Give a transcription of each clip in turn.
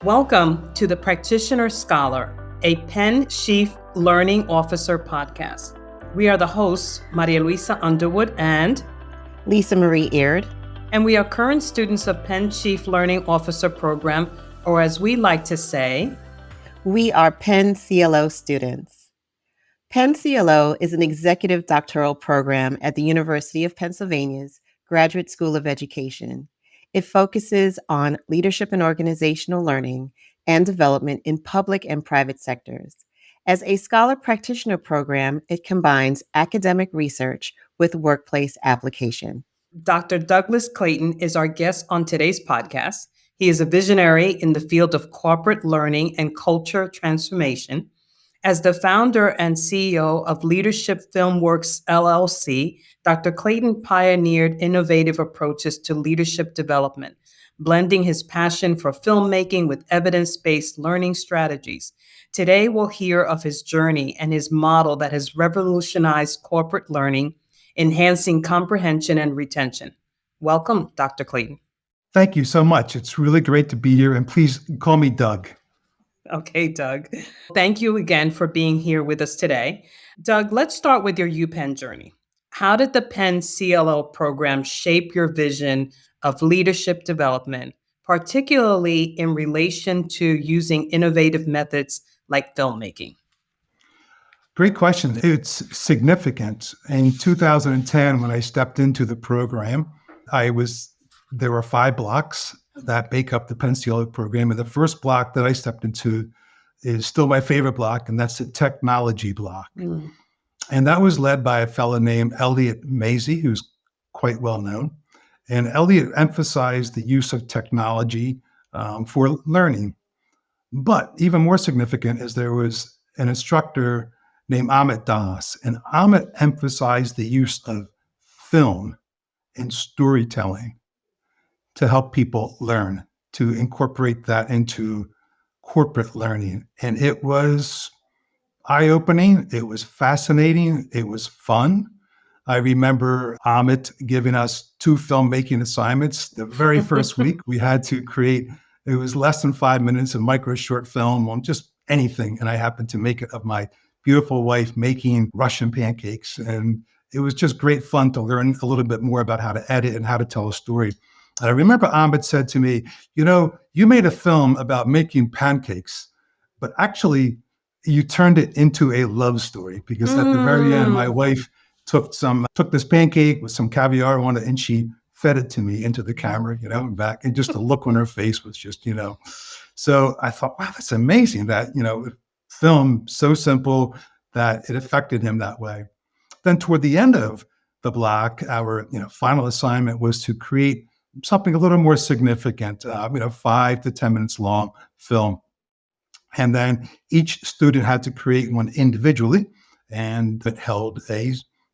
Welcome to the Practitioner-Scholar, a Penn Chief Learning Officer podcast. We are the hosts, Maria Luisa Underwood and Lisa Marie Aird. And we are current students of Penn Chief Learning Officer program, or as we like to say, we are Penn CLO students. Penn CLO is an executive doctoral program at the University of Pennsylvania's Graduate School of Education. It focuses on leadership and organizational learning and development in public and private sectors. As a scholar practitioner program, it combines academic research with workplace application. Dr. Douglas Clayton is our guest on today's podcast. He is a visionary in the field of corporate learning and culture transformation. As the founder and CEO of Leadership Filmworks, LLC, Dr. Clayton pioneered innovative approaches to leadership development, blending his passion for filmmaking with evidence-based learning strategies. Today, we'll hear of his journey and his model that has revolutionized corporate learning, enhancing comprehension and retention. Welcome, Dr. Clayton. Thank you so much. It's really great to be here, and please call me Doug. Okay, Doug. Thank you again for being here with us today. Doug, let's start with your UPenn journey. How did the Penn CLO program shape your vision of leadership development, particularly in relation to using innovative methods like filmmaking? Great question. It's significant. In 2010, when I stepped into the program, there were 5 blocks that make up the Penn CLO program. And the first block that I stepped into is still my favorite block, and that's the technology block. And that was led by a fellow named Elliot Mazie, who's quite well known. And Elliot emphasized the use of technology for learning. But even more significant is there was an instructor named Amit Das, and Amit emphasized the use of film and storytelling to help people learn, to incorporate that into corporate learning. And it was eye-opening, it was fascinating, it was fun. I remember Amit giving us 2 filmmaking assignments. The very first week we had to create, it was less than 5 minutes of micro short film on just anything. And I happened to make it of my beautiful wife making Russian pancakes. And it was just great fun to learn a little bit more about how to edit and how to tell a story. And I remember Amit said to me, you made a film about making pancakes, but actually you turned it into a love story, because at the very end, my wife took this pancake with some caviar on it and she fed it to me into the camera, and back, and just the look on her face was just, So I thought, wow, that's amazing that, film so simple that it affected him that way. Then toward the end of the block, our, final assignment was to create something a little more significant, 5 to 10 minutes long film. And then each student had to create one individually, and it held a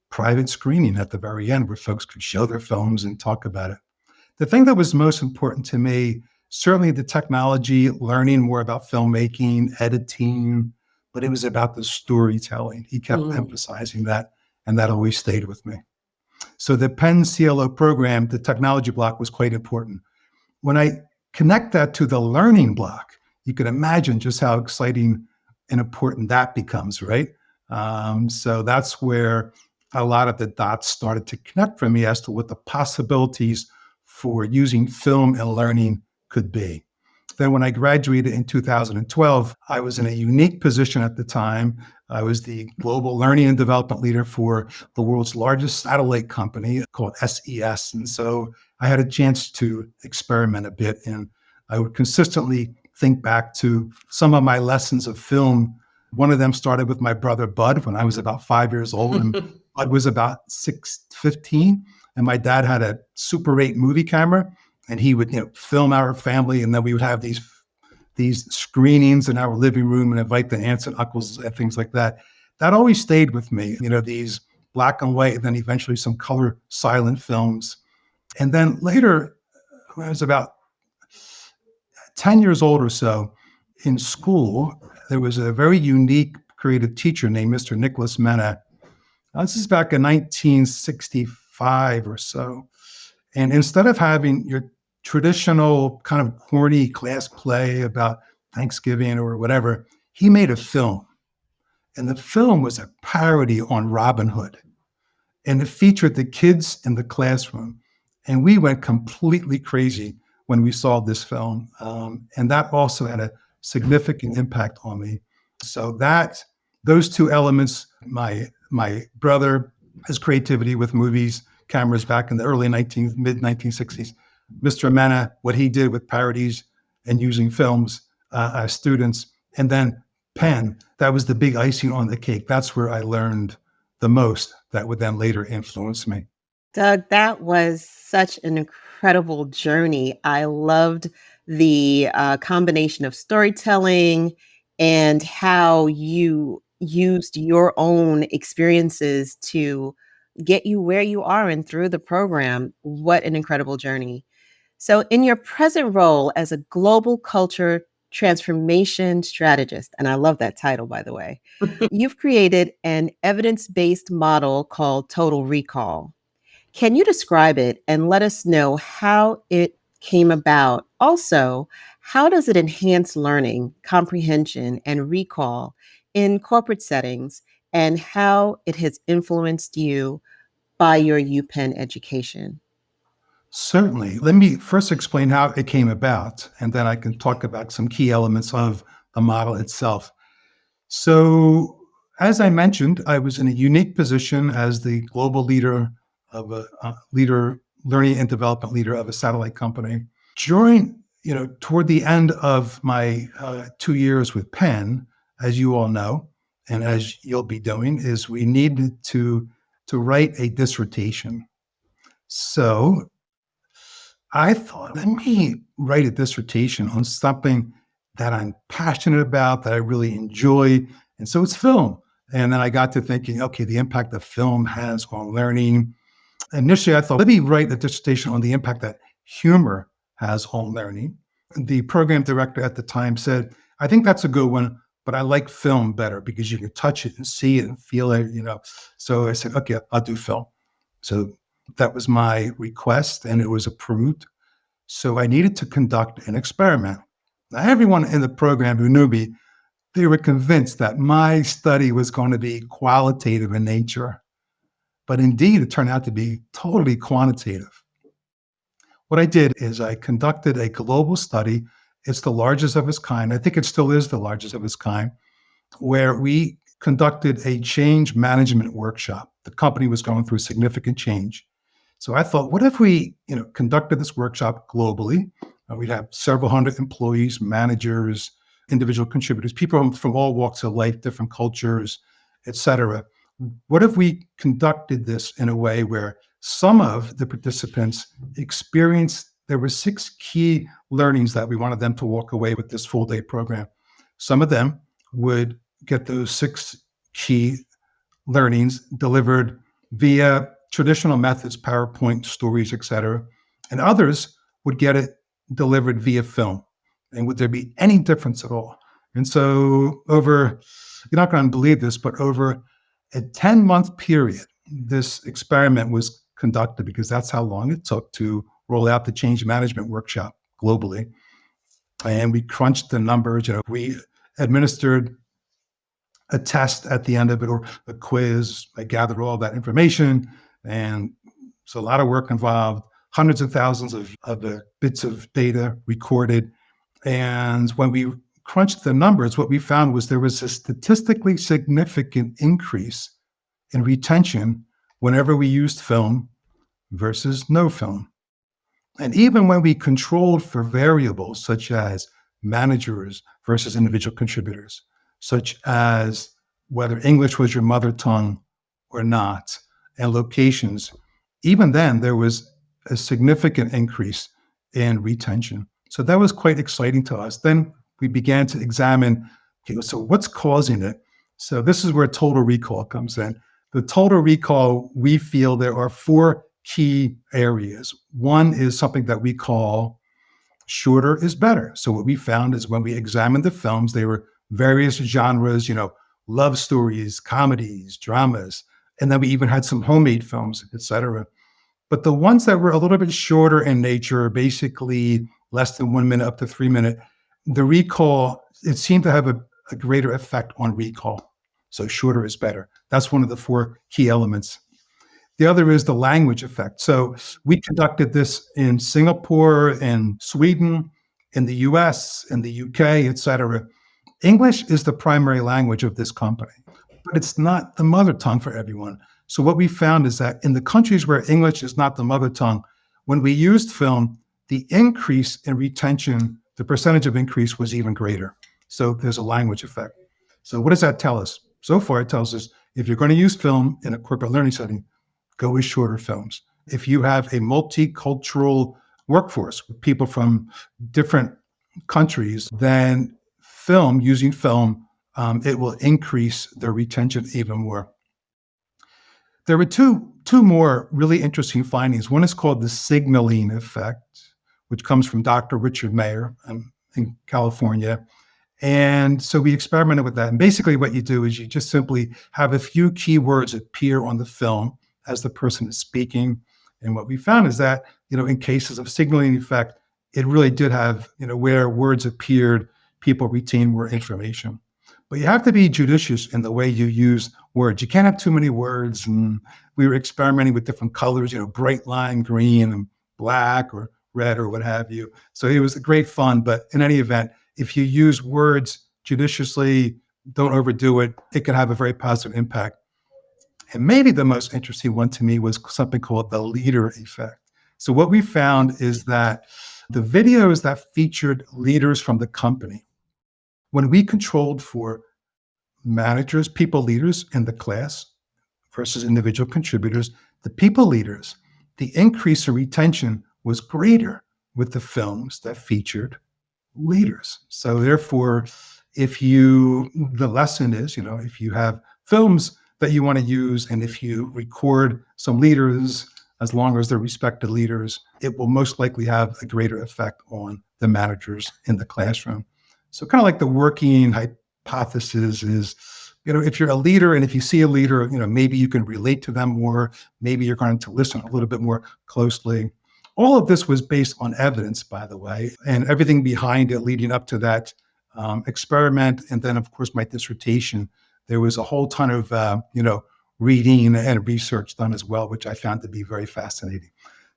private screening at the very end where folks could show their films and talk about it. The thing that was most important to me, certainly the technology, learning more about filmmaking, editing, but it was about the storytelling. He kept emphasizing that, and that always stayed with me. So the Penn CLO program, the technology block, was quite important. When I connect that to the learning block, you can imagine just how exciting and important that becomes, right? So that's where a lot of the dots started to connect for me as to what the possibilities for using film and learning could be. Then when I graduated in 2012, I was in a unique position at the time. I was the global learning and development leader for the world's largest satellite company called SES. And so I had a chance to experiment a bit, and I would consistently think back to some of my lessons of film. One of them started with my brother Bud when I was about 5 years old, and Bud was about 15. And my dad had a Super 8 movie camera, and he would, film our family, and then we would have these screenings in our living room and invite the aunts and uncles and things like that. That always stayed with me, these black and white, and then eventually some color silent films. And then later, when I was about 10 years old or so, in school, there was a very unique creative teacher named Mr. Nicholas Mena. This is back in 1965 or so. And instead of having your traditional kind of corny class play about Thanksgiving or whatever. He made a film, and the film was a parody on Robin Hood, and it featured the kids in the classroom. And we went completely crazy when we saw this film. And that also had a significant impact on me. So those two elements, my brother, his creativity with movies, cameras back in the mid 1960s, Mr. Mena, what he did with parodies and using films as students, and then Penn, that was the big icing on the cake. That's where I learned the most that would then later influence me. Doug, that was such an incredible journey. I loved the combination of storytelling and how you used your own experiences to get you where you are and through the program. What an incredible journey. So, in your present role as a global culture transformation strategist, and I love that title, by the way, you've created an evidence based model called Total Recall. Can you describe it and let us know how it came about? Also, how does it enhance learning, comprehension, and recall in corporate settings, and how it has influenced you by your UPenn education? Certainly. Let me first explain how it came about, and then I can talk about some key elements of the model itself. So, as I mentioned, I was in a unique position as the global leader of learning and development leader of a satellite company. Toward the end of my 2 years with Penn, as you all know, and as you'll be doing, is we needed to write a dissertation. So I thought, let me write a dissertation on something that I'm passionate about, that I really enjoy. And so it's film. And then I got to thinking, okay, the impact that film has on learning. Initially, I thought, let me write a dissertation on the impact that humor has on learning. The program director at the time said, I think that's a good one, but I like film better because you can touch it and see it and feel it. So I said, okay, I'll do film. So that was my request, and it was approved. So I needed to conduct an experiment. Now, everyone in the program who knew me, they were convinced that my study was going to be qualitative in nature. But indeed, it turned out to be totally quantitative. What I did is I conducted a global study. It's the largest of its kind. I think it still is the largest of its kind, where we conducted a change management workshop. The company was going through significant change. So I thought, what if we, conducted this workshop globally? We'd have several hundred employees, managers, individual contributors, people from all walks of life, different cultures, et cetera. What if we conducted this in a way where some of the participants experienced, there were 6 key learnings that we wanted them to walk away with this full day program. Some of them would get those 6 key learnings delivered via traditional methods, PowerPoint, stories, et cetera. And others would get it delivered via film. And would there be any difference at all? And so you're not going to believe this, but over a 10-month period, this experiment was conducted, because that's how long it took to roll out the change management workshop globally. And we crunched the numbers. We administered a test at the end of it, or a quiz. I gathered all that information. And so a lot of work involved, hundreds of thousands of bits of data recorded. And when we crunched the numbers, what we found was there was a statistically significant increase in retention whenever we used film versus no film. And even when we controlled for variables such as managers versus individual contributors, such as whether English was your mother tongue or not, and locations, even then there was a significant increase in retention. So that was quite exciting to us. Then we began to examine, okay, so what's causing it? So this is where total recall comes in. The total recall, we feel there are 4 key areas. One is something that we call shorter is better. So what we found is when we examined the films, they were various genres, love stories, comedies, dramas, and then we even had some homemade films, et cetera. But the ones that were a little bit shorter in nature, basically less than 1 minute up to 3 minute, the recall, it seemed to have a greater effect on recall. So shorter is better. That's one of the 4 key elements. The other is the language effect. So we conducted this in Singapore, in Sweden, in the US, in the UK, et cetera. English is the primary language of this company, but it's not the mother tongue for everyone. So what we found is that in the countries where English is not the mother tongue, when we used film, the increase in retention, the percentage of increase was even greater. So there's a language effect. So what does that tell us? So far, it tells us if you're going to use film in a corporate learning setting, go with shorter films. If you have a multicultural workforce with people from different countries, then using film, it will increase their retention even more. There were two more really interesting findings. One is called the signaling effect, which comes from Dr. Richard Mayer in California. And so we experimented with that. And basically what you do is you just simply have a few keywords appear on the film as the person is speaking. And what we found is that, in cases of signaling effect, it really did have, where words appeared, people retain more information. But you have to be judicious in the way you use words. You can't have too many words. And we were experimenting with different colors, bright lime green and black or red or what have you. So it was great fun. But in any event, if you use words judiciously, don't overdo it, it can have a very positive impact. And maybe the most interesting one to me was something called the leader effect. So what we found is that the videos that featured leaders from the company, when we controlled for managers, people leaders in the class versus individual contributors, the people leaders, the increase in retention was greater with the films that featured leaders. So therefore, the lesson is, if you have films that you want to use, and if you record some leaders, as long as they're respected leaders, it will most likely have a greater effect on the managers in the classroom. So kind of like the working hypothesis is, if you're a leader and if you see a leader, maybe you can relate to them more, maybe you're going to listen a little bit more closely. All of this was based on evidence, by the way, and everything behind it leading up to that experiment. And then, of course, my dissertation, there was a whole ton of, reading and research done as well, which I found to be very fascinating.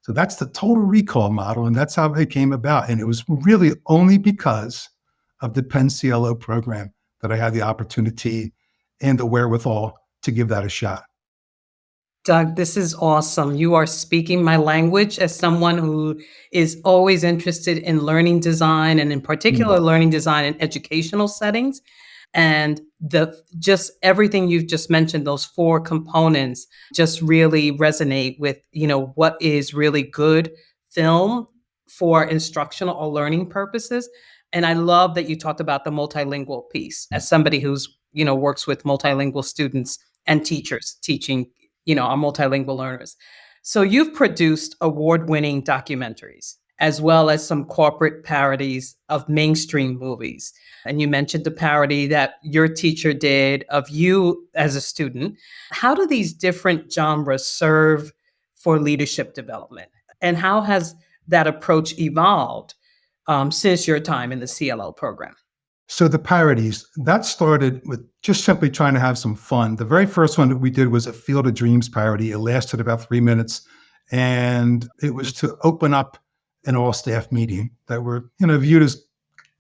So that's the total recall model, and that's how it came about. And it was really only because of the Penn CLO program that I had the opportunity and the wherewithal to give that a shot. Doug, this is awesome. You are speaking my language as someone who is always interested in learning design, and in particular, learning design in educational settings. And just everything you've just mentioned, those 4 components just really resonate with, what is really good film for instructional or learning purposes. And I love that you talked about the multilingual piece as somebody who's, works with multilingual students and teachers teaching, our multilingual learners. So you've produced award-winning documentaries, as well as some corporate parodies of mainstream movies. And you mentioned the parody that your teacher did of you as a student. How do these different genres serve for leadership development? And how has that approach evolved since your time in the CLO program? So the parodies, that started with just simply trying to have some fun. The very first one that we did was a Field of Dreams parody. It lasted about 3 minutes. And it was to open up an all-staff meeting that were, viewed as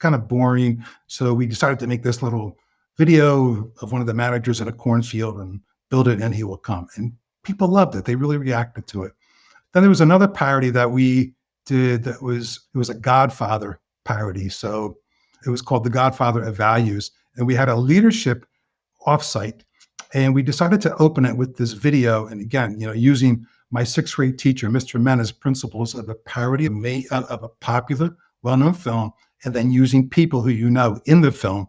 kind of boring. So we decided to make this little video of one of the managers in a cornfield and build it and he will come. And people loved it. They really reacted to it. Then there was another parody that we did it was a Godfather parody. So it was called The Godfather of Values. And we had a leadership offsite. And we decided to open it with this video. And again, using my 6th grade teacher, Mr. Mena's principles of a parody of a popular, well-known film, and then using people who in the film.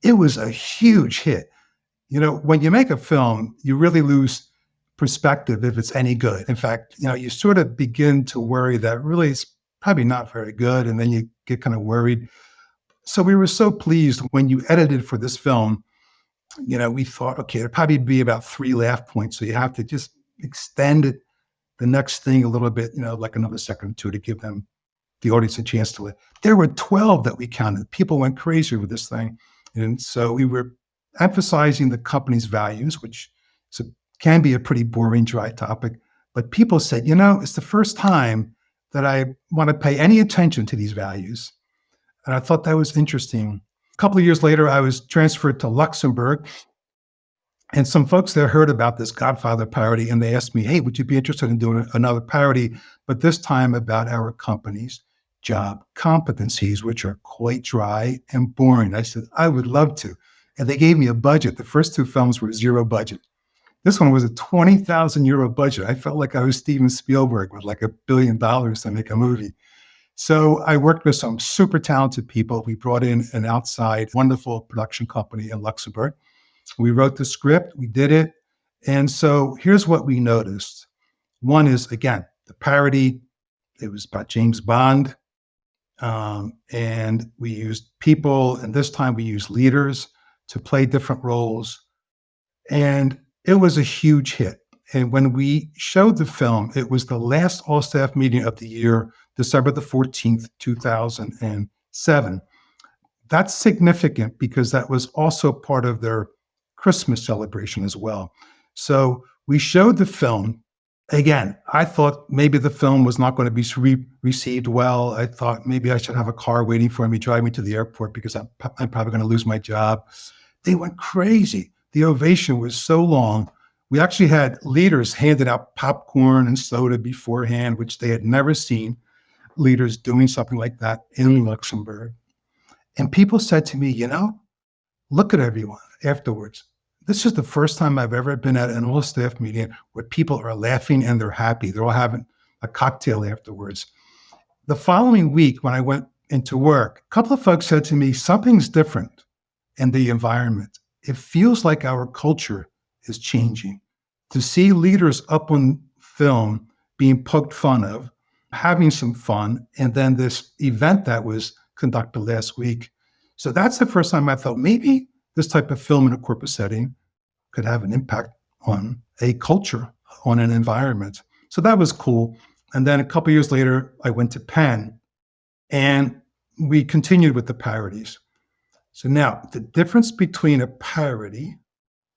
It was a huge hit. When you make a film, you really lose perspective if it's any good. In fact, you sort of begin to worry that really it's probably not very good, and then you get kind of worried. So we were so pleased when you edited for this film. We thought, okay, it'd probably be about 3 laugh points. So you have to just extend it the next thing a little bit, like another second or two to give them the audience a chance to live. There were 12 that we counted. People went crazy with this thing. And so we were emphasizing the company's values, which can be a pretty boring, dry topic. But people said, it's the first time that I want to pay any attention to these values. And I thought that was interesting. A couple of years later, I was transferred to Luxembourg. And some folks there heard about this Godfather parody, and they asked me, hey, would you be interested in doing another parody, but this time about our company's job competencies, which are quite dry and boring? I said, I would love to. And they gave me a budget. The first two films were zero budget. This one was a 20,000 euro budget. I felt like I was Steven Spielberg with like $1 billion to make a movie. So I worked with some super talented people. We brought in an outside wonderful production company in Luxembourg. We wrote the script, we did it. And so here's what we noticed. One is, again, the parody. It was about James Bond. And we used people, and this time we used leaders to play different roles. And it was a huge hit. And when we showed the film, it was the last all-staff meeting of the year, December the 14th, 2007. That's significant because that was also part of their Christmas celebration as well. So we showed the film. Again, I thought maybe the film was not going to be received well. I thought maybe I should have a car waiting for me, drive me to the airport because I'm probably going to lose my job. They went crazy. The ovation was so long. We actually had leaders handing out popcorn and soda beforehand, which they had never seen leaders doing something like that in Luxembourg. And people said to me, look at everyone afterwards. This is the first time I've ever been at an all-staff meeting where people are laughing and they're happy. They're all having a cocktail afterwards. The following week, when I went into work, a couple of folks said to me, something's different in the environment. It feels like our culture is changing. To see leaders up on film being poked fun of, having some fun, and then this event that was conducted last week. So that's the first time I thought maybe this type of film in a corporate setting could have an impact on a culture, on an environment. So that was cool. And then a couple of years later, I went to Penn, and we continued with the parodies. So now, the difference between a parody,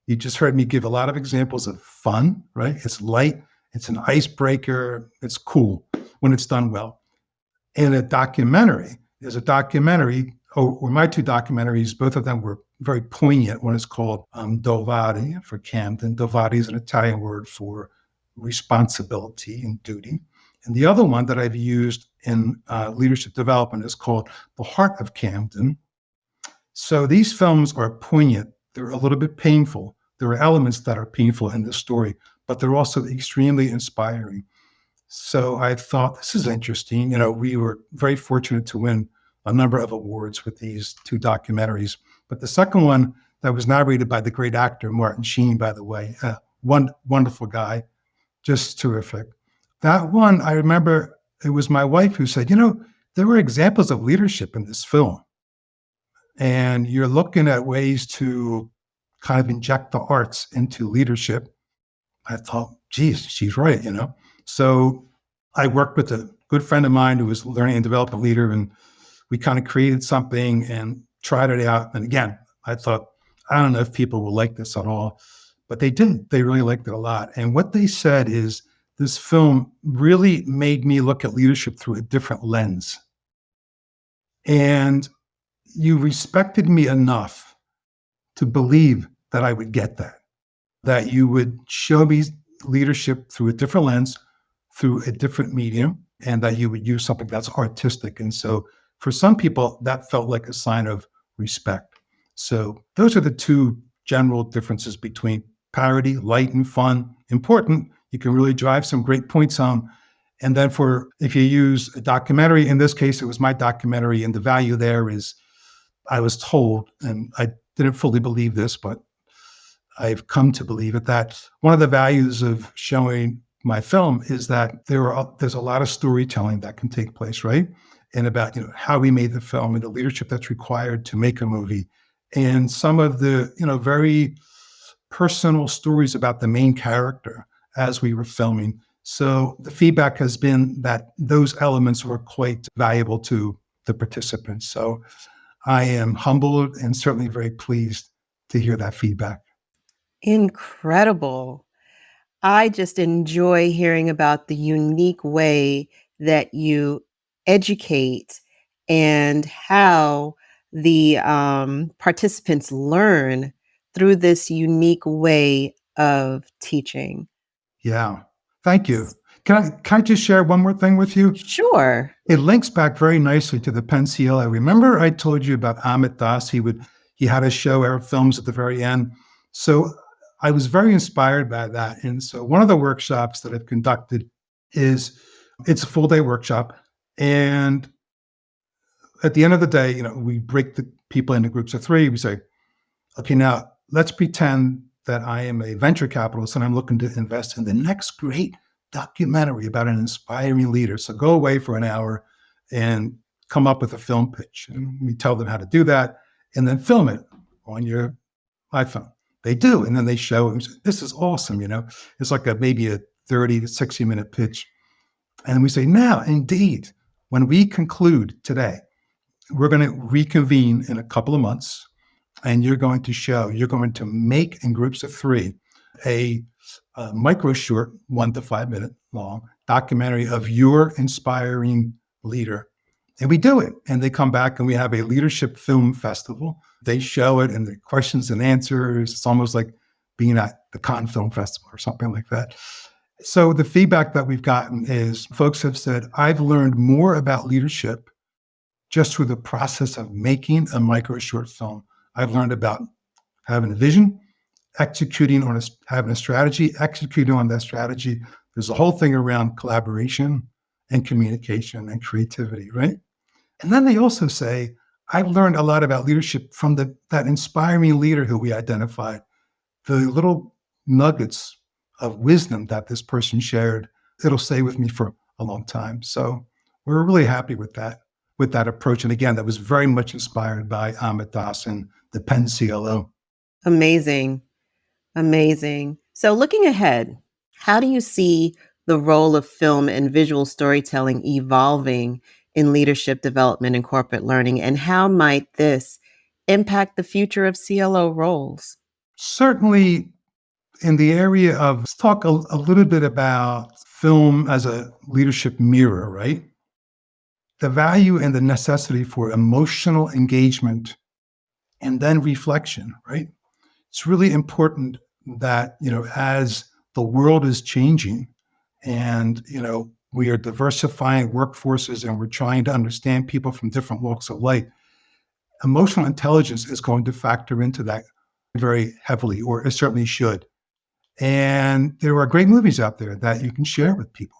you just heard me give a lot of examples of fun, right? It's light, it's an icebreaker, it's cool when it's done well. And a documentary, there's a documentary, or my two documentaries, both of them were very poignant. One is called Dovere for Camden. Dovere is an Italian word for responsibility and duty. And the other one that I've used in leadership development is called The Heart of Camden. So these films are poignant. They're a little bit painful. There are elements that are painful in this story, but they're also extremely inspiring. So I thought, this is interesting. We were very fortunate to win a number of awards with these two documentaries. But the second one that was narrated by the great actor, Martin Sheen, by the way, wonderful guy, just terrific. That one, I remember it was my wife who said, there were examples of leadership in this film. And you're looking at ways to kind of inject the arts into leadership. I thought, geez, she's right, So I worked with a good friend of mine who was learning and development leader, and we kind of created something and tried it out. And again, I thought, I don't know if people will like this at all, but they did. They really liked it a lot. And what they said is this film really made me look at leadership through a different lens. And you respected me enough to believe that I would get that you would show me leadership through a different lens, through a different medium, and that you would use something that's artistic. And so for some people, that felt like a sign of respect. So those are the two general differences between parody, light and fun, important. You can really drive some great points home. And then if you use a documentary, in this case, it was my documentary, and the value there is, I was told, and I didn't fully believe this, but I've come to believe it, that one of the values of showing my film is that there's a lot of storytelling that can take place, right? And about how we made the film and the leadership that's required to make a movie, and some of the very personal stories about the main character as we were filming. So the feedback has been that those elements were quite valuable to the participants. So I am humbled and certainly very pleased to hear that feedback. Incredible. I just enjoy hearing about the unique way that you educate and how the participants learn through this unique way of teaching. Yeah. Thank you. Can I just share one more thing with you? Sure. It links back very nicely to the Penn CLO. Remember I told you about Amit Das? He had us show our films at the very end. So I was very inspired by that. And so one of the workshops that I've conducted it's a full day workshop. And at the end of the day, we break the people into groups of three. We say, okay, now let's pretend that I am a venture capitalist and I'm looking to invest in the next great documentary about an inspiring leader. So go away for an hour and come up with a film pitch. And we tell them how to do that and then film it on your iPhone. They do. And then they show them, this is awesome. It's like maybe a 30 to 60 minute pitch. And we say, now, indeed, when we conclude today, we're going to reconvene in a couple of months and you're going to make in groups of three a micro short, 1 to 5 minute long documentary of your inspiring leader. And we do it. And they come back and we have a leadership film festival. They show it and the questions and answers. It's almost like being at the Cannes Film Festival or something like that. So the feedback that we've gotten is folks have said, I've learned more about leadership just through the process of making a micro short film. I've learned about having a vision, having a strategy, executing on that strategy. There's a whole thing around collaboration and communication and creativity, right? And then they also say, I've learned a lot about leadership from that inspiring leader who we identified. The little nuggets of wisdom that this person shared, it'll stay with me for a long time. So we're really happy with that approach. And again, that was very much inspired by Amit Das and the Penn CLO. Amazing. Amazing. So looking ahead, how do you see the role of film and visual storytelling evolving in leadership development and corporate learning? And how might this impact the future of CLO roles? Certainly in the area of, let's talk a little bit about film as a leadership mirror, right? The value and the necessity for emotional engagement and then reflection, right? It's really important that, as the world is changing and, we are diversifying workforces and we're trying to understand people from different walks of life, emotional intelligence is going to factor into that very heavily, or it certainly should. And there are great movies out there that you can share with people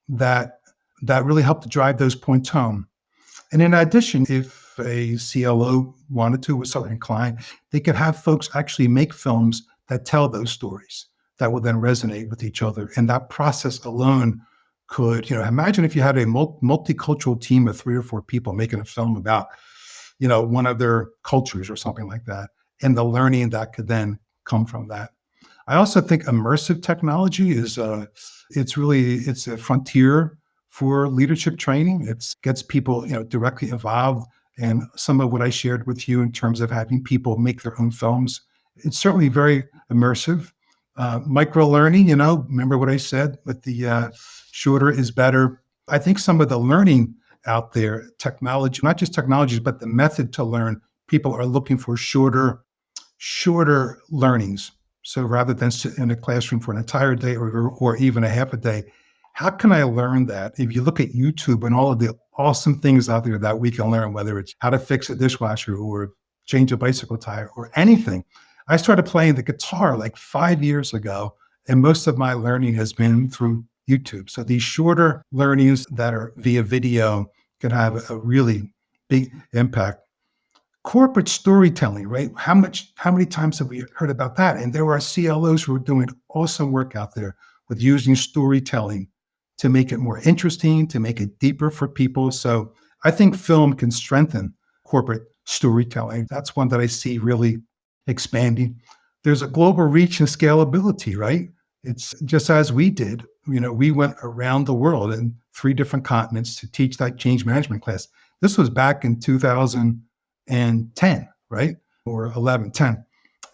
that really help to drive those points home. And in addition, if a CLO wanted to, was so inclined, they could have folks actually make films that tell those stories that will then resonate with each other. And that process alone could, imagine if you had a multicultural team of 3 or 4 people making a film about, one of their cultures or something like that, and the learning that could then come from that. I also think immersive technology is it's a frontier for leadership training. It gets people directly involved. And some of what I shared with you in terms of having people make their own films, it's certainly very immersive. Micro learning, remember what I said with the shorter is better. I think some of the learning out there, technology, not just technologies, but the method to learn, people are looking for shorter learnings. So rather than sit in a classroom for an entire day or even a half a day, how can I learn that? If you look at YouTube and all of the awesome things out there that we can learn, whether it's how to fix a dishwasher or change a bicycle tire or anything. I started playing the guitar like 5 years ago, and most of my learning has been through YouTube. So these shorter learnings that are via video can have a really big impact. Corporate storytelling, right? How many times have we heard about that? And there are CLOs who are doing awesome work out there with using storytelling to make it more interesting, to make it deeper for people. So I think film can strengthen corporate storytelling. That's one that I see really expanding. There's a global reach and scalability, right? It's just as we did we went around the world in 3 different continents to teach that change management class. This was back in 2010, right? Or 11, 10.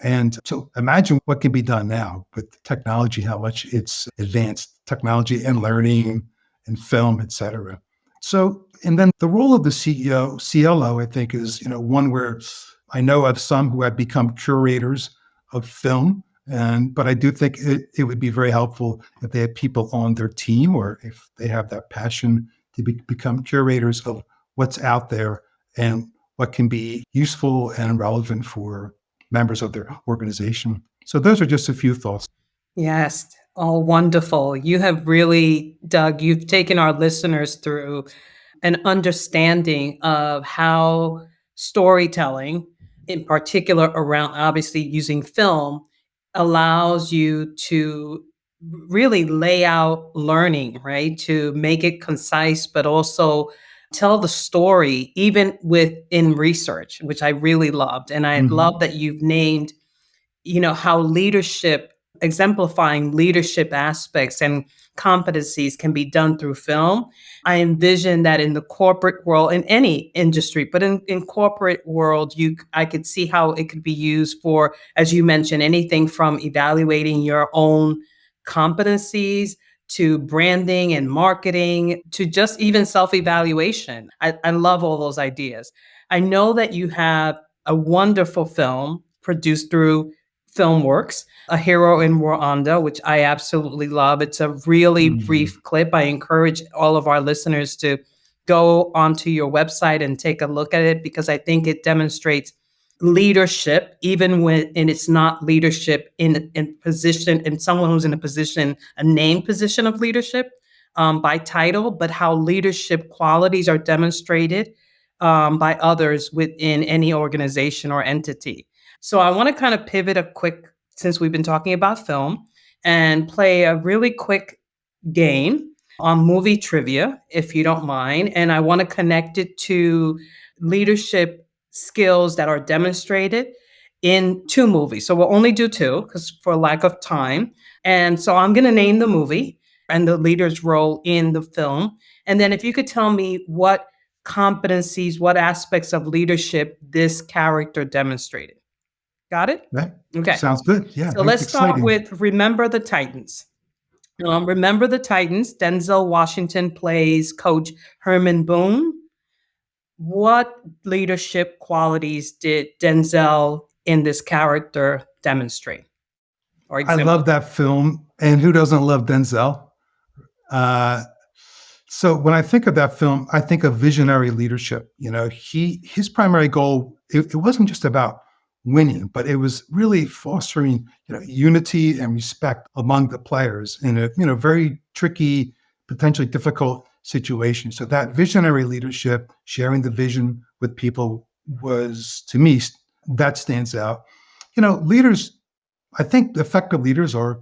And so imagine what can be done now with technology, how much it's advanced technology and learning and film, et cetera. So, and then the role of the CEO, CLO, I think is, one where I know of some who have become curators of film. But I do think it would be very helpful if they have people on their team, or if they have that passion to become curators of what's out there and what can be useful and relevant for members of their organization. So those are just a few thoughts. Yes. Oh, wonderful. You have really, Doug, you've taken our listeners through an understanding of how storytelling, in particular around obviously using film, allows you to really lay out learning, right? To make it concise, but also tell the story, even within research, which I really loved. And I love that you've named how leadership, exemplifying leadership aspects and competencies can be done through film. I envision that in the corporate world, in any industry, but in corporate world, I could see how it could be used for, as you mentioned, anything from evaluating your own competencies to branding and marketing to just even self-evaluation. I love all those ideas. I know that you have a wonderful film produced through Filmworks, A Hero in Rwanda, which I absolutely love. It's a really brief clip. I encourage all of our listeners to go onto your website and take a look at it, because I think it demonstrates leadership, even when and it's not leadership in position, in someone who's in a position, a named position of leadership by title, but how leadership qualities are demonstrated by others within any organization or entity. So I want to kind of pivot since we've been talking about film, and play a really quick game on movie trivia, if you don't mind. And I want to connect it to leadership skills that are demonstrated in 2 movies. So we'll only do 2 because for lack of time. And so I'm going to name the movie and the leader's role in the film. And then if you could tell me what competencies, what aspects of leadership this character demonstrated. Got it? That Okay. sounds good. Yeah. So let's start with Remember the Titans. Remember the Titans, Denzel Washington plays Coach Herman Boone. What leadership qualities did Denzel in this character demonstrate or I love that film. And who doesn't love Denzel? So when I think of that film, I think of visionary leadership. His primary goal, it wasn't just about winning, but it was really fostering, unity and respect among the players in a very tricky, potentially difficult situation. So that visionary leadership, sharing the vision with people, was, to me, that stands out. Leaders, I think effective leaders are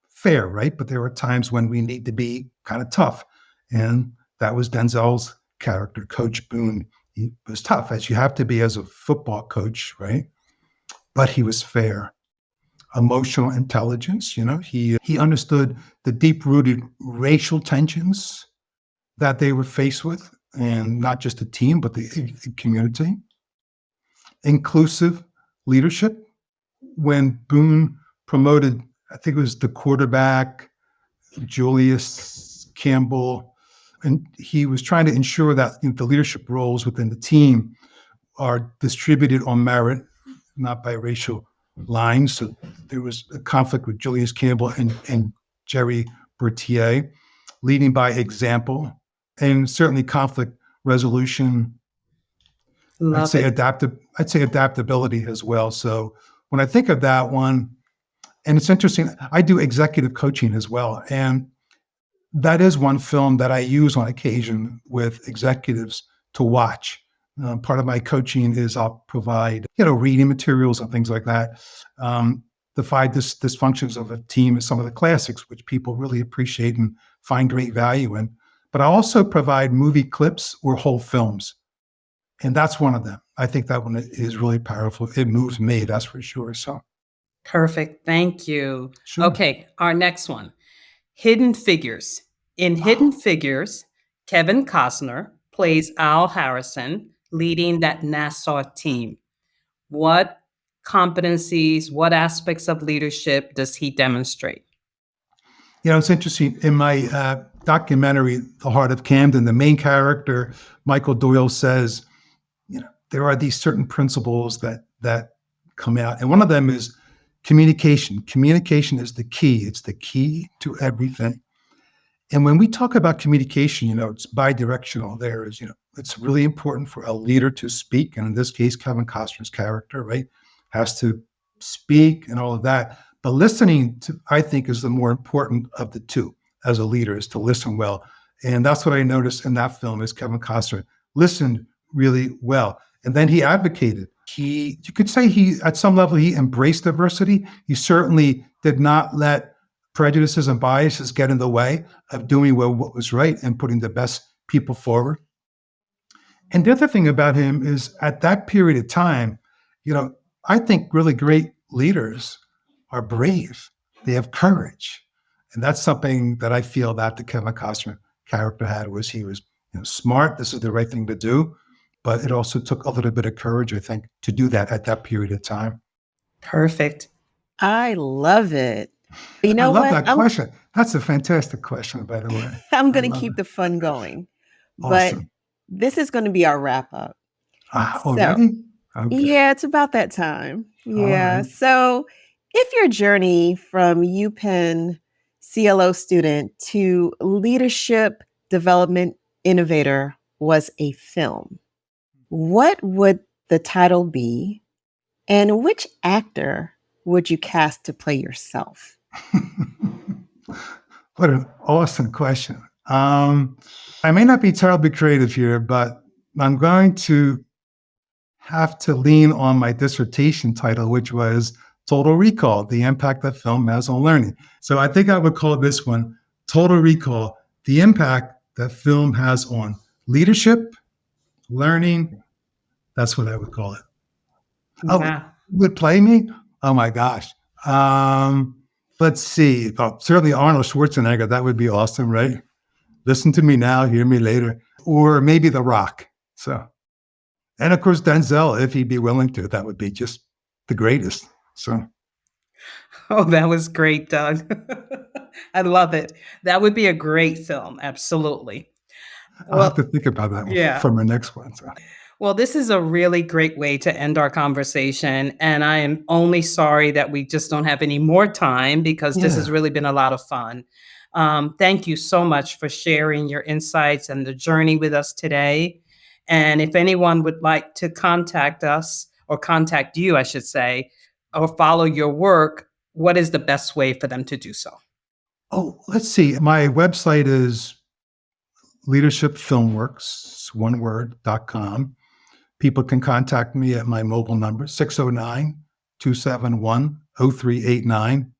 fair, right? But there are times when we need to be kind of tough. And that was Denzel's character, Coach Boone. He was tough, as you have to be as a football coach, right? But he was fair. Emotional intelligence, he understood the deep-rooted racial tensions that they were faced with, and not just the team, but the community. Inclusive leadership. When Boone promoted, I think it was the quarterback, Julius Campbell, and he was trying to ensure that the leadership roles within the team are distributed on merit, not by racial lines. So there was a conflict with Julius Campbell and Jerry Berthier, leading by example, and certainly conflict resolution. I'd say adaptability as well. So when I think of that one, and it's interesting, I do executive coaching as well. And that is one film that I use on occasion with executives to watch. Part of my coaching is I'll provide, reading materials and things like that. The 5 dysfunctions of a team is some of the classics, which people really appreciate and find great value in. But I also provide movie clips or whole films. And that's one of them. I think that one is really powerful. It moves me, that's for sure. So Perfect. Thank you. sure. Okay, our next one. Hidden Figures. In Hidden Figures, Kevin Costner plays Al Harrison, leading that Nassau team. What competencies, what aspects of leadership does he demonstrate? It's interesting. In my documentary, The Heart of Camden, the main character, Michael Doyle, says, there are these certain principles that come out. And one of them is communication. Communication is the key. It's the key to everything. And when we talk about communication, it's bi-directional. It's really important for a leader to speak. And in this case, Kevin Costner's character, right, has to speak and all of that. But listening, I think, is the more important of the two as a leader, is to listen well. And that's what I noticed in that film, is Kevin Costner listened really well. And then he advocated. You could say at some level, he embraced diversity. He certainly did not let prejudices and biases get in the way of doing what was right and putting the best people forward. And the other thing about him is, at that period of time, I think really great leaders are brave. They have courage. And that's something that I feel that the Kevin Costner character had, was he was smart. This is the right thing to do. But it also took a little bit of courage, I think, to do that at that period of time. Perfect. I love it. You know I love what? that question. That's a fantastic question, by the way. I'm going to keep the fun going. Awesome. But this is going to be our wrap up. Already? Okay. Yeah, it's about that time. Yeah. Right. So if your journey from UPenn CLO student to leadership development innovator was a film, what would the title be? And which actor would you cast to play yourself? What an awesome question. I may not be terribly creative here, but I'm going to have to lean on my dissertation title, which was Total Recall, the impact that film has on learning. So I think I would call this one Total Recall, the impact that film has on leadership, learning. That's what I would call it. Yeah. Would play me? Oh my gosh. Let's see. Certainly Arnold Schwarzenegger. That would be awesome, right? Listen to me now, hear me later. Or maybe The Rock. And of course, Denzel, if he'd be willing to. That would be just the greatest. Oh, that was great, Doug. I love it. That would be a great film. Absolutely. I'll have to think about that one for my next one. Well, this is a really great way to end our conversation. And I am only sorry that we just don't have any more time, because this has really been a lot of fun. Thank you so much for sharing your insights and the journey with us today. And if anyone would like to contact us, or contact you, I should say, or follow your work, what is the best way for them to do so? Oh, let's see. My website is Leadership Filmworks, one word, .com. People can contact me at my mobile number, 609-271-0389.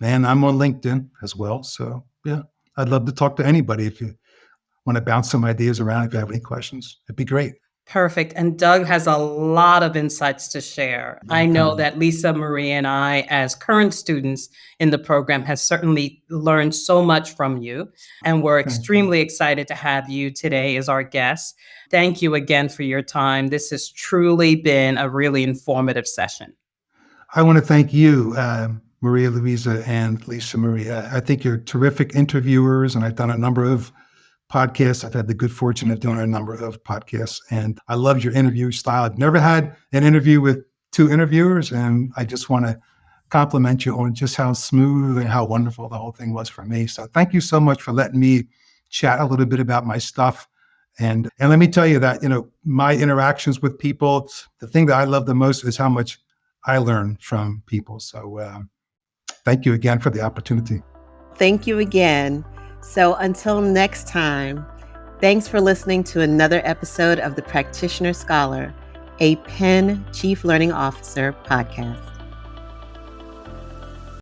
And I'm on LinkedIn as well. So yeah, I'd love to talk to anybody. If you want to bounce some ideas around, if you have any questions, it'd be great. Perfect. And Doug has a lot of insights to share. I know that Lisa, Marie, and I, as current students in the program, has certainly learned so much from you. And we're extremely excited to have you today as our guest. Thank you again for your time. This has truly been a really informative session. I want to thank you, Maria Luisa and Lisa Marie. I think you're terrific interviewers, and I've done a number of podcasts. I've had the good fortune of doing a number of podcasts, and I love your interview style. I've never had an interview with two interviewers, and I just want to compliment you on just how smooth and how wonderful the whole thing was for me. So thank you so much for letting me chat a little bit about my stuff. And let me tell you that, my interactions with people, the thing that I love the most is how much I learn from people. So thank you again for the opportunity. Thank you again. So until next time, thanks for listening to another episode of the Practitioner-Scholar, a Penn Chief Learning Officer podcast.